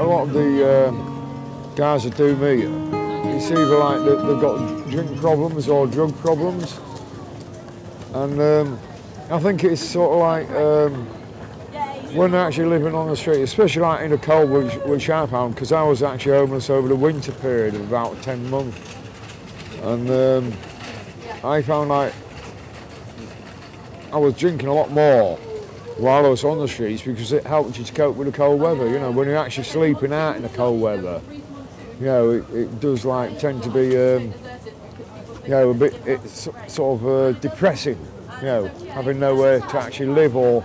lot of the guys that do me, it's either like they've got drink problems or drug problems, and I think it's sort of like when they're actually living on the street, especially like in the cold, which I found, because I was actually homeless over the winter period of about 10 months, and I found like I was drinking a lot more while I was on the streets because it helped you to cope with the cold weather. You know, when you're actually sleeping out in the cold weather, you know, it does like tend to be, you know, a bit, it's sort of depressing, you know, having nowhere to actually live or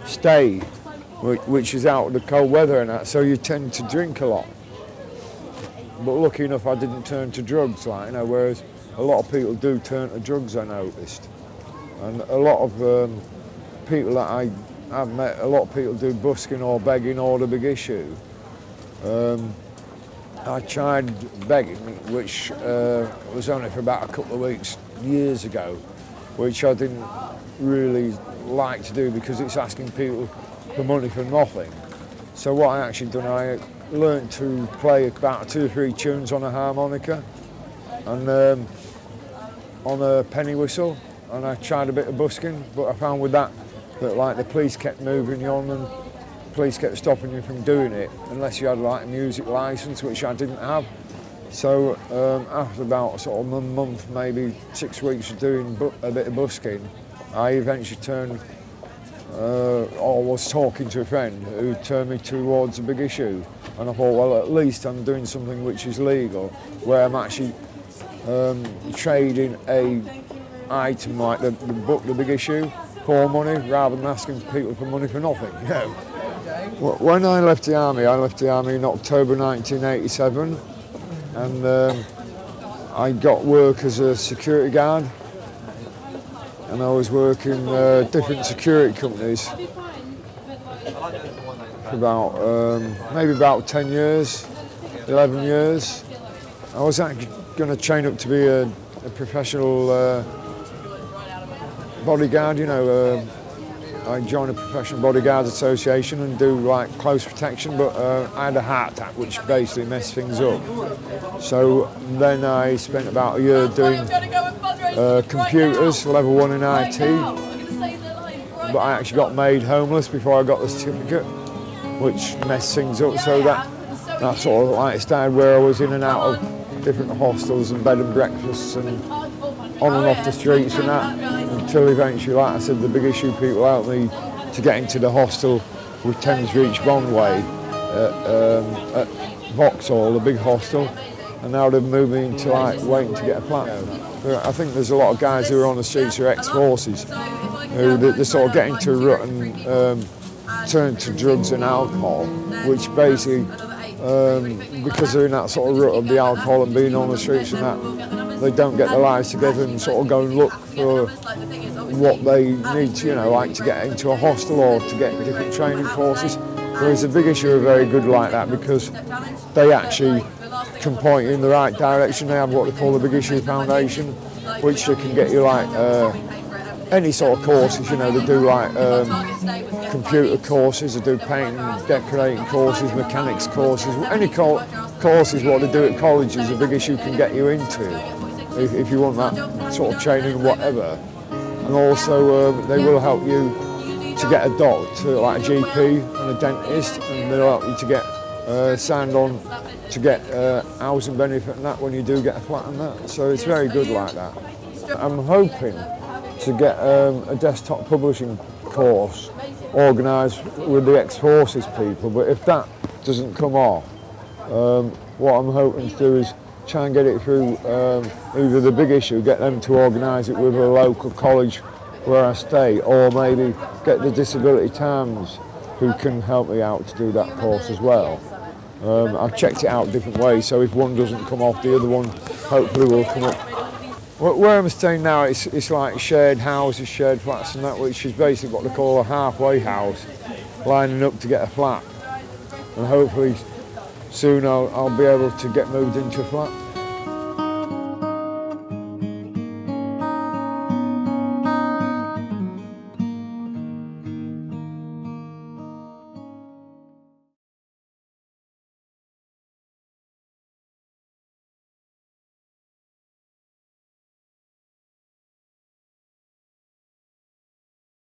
stay, which is out of the cold weather and that, so you tend to drink a lot. But lucky enough I didn't turn to drugs, like, you know, whereas a lot of people do turn to drugs, I noticed. And a lot of people that I've met, a lot of people do busking or begging or the big issue. I tried begging, which was only for about a couple of weeks, years ago, which I didn't really like to do because it's asking people for money for nothing. So what I actually done, I learned to play about 2 or 3 tunes on a harmonica and on a penny whistle, and I tried a bit of busking, but I found with that like the police kept moving you on and police kept stopping you from doing it unless you had like a music license, which I didn't have. So after about sort of a month, maybe 6 weeks of doing a bit of busking, I eventually turned, or was talking to a friend who turned me towards a big issue. And I thought, well, at least I'm doing something which is legal, where I'm actually trading a item like the book, the big issue, for money, rather than asking people for money for nothing. You know. When I left the army in October 1987, and I got work as a security guard, and I was working different security companies for about maybe about 10 years, 11 years. I was actually going to train up to be a professional bodyguard, you know. I joined a professional bodyguards association and do like close protection, but I had a heart attack which basically messed things up. So then I spent about a year doing computers, level 1 in IT, but I actually got made homeless before I got the certificate, which messed things up. So that sort of like started where I was in and out of different hostels and bed and breakfasts and on and off the streets and that, until eventually, like I said, the big issue people helped me to get into the hostel with Thames Reach Bondway at Vauxhall, the big hostel, and now they're moving into like waiting to get a flat. I think there's a lot of guys who are on the streets who are ex-forces, who they sort of get into a rut and turn to drugs and alcohol, which basically, because they're in that sort of rut of the alcohol and being on the streets and that, they don't get their lives together and sort of go and look for what they need to, you know, like to get into a hostel or to get different training courses. Whereas the big issue are very good like that because they actually can point you in the right direction. They have what they call the Big Issue Foundation, which they can get you like any sort of courses, you know. They do like computer courses, they do painting, decorating courses, mechanics courses, any courses what they do at colleges, the Big Issue can get you into if you want that sort of training or whatever. And also they will help you to get a doctor, like a GP and a dentist, and they'll help you to get signed on to get housing benefit and that when you do get a flat and that. So it's very good like that. I'm hoping to get a desktop publishing course organised with the ex-forces people, but if that doesn't come off, what I'm hoping to do is try and get it through either the Big Issue, get them to organise it with a local college where I stay, or maybe get the Disability Times who can help me out to do that course as well. I've checked it out different ways, so if one doesn't come off, the other one hopefully will come up. Where I'm staying now, it's like shared houses, shared flats and that, which is basically what they call a halfway house, lining up to get a flat. And hopefully soon I'll be able to get moved into a flat.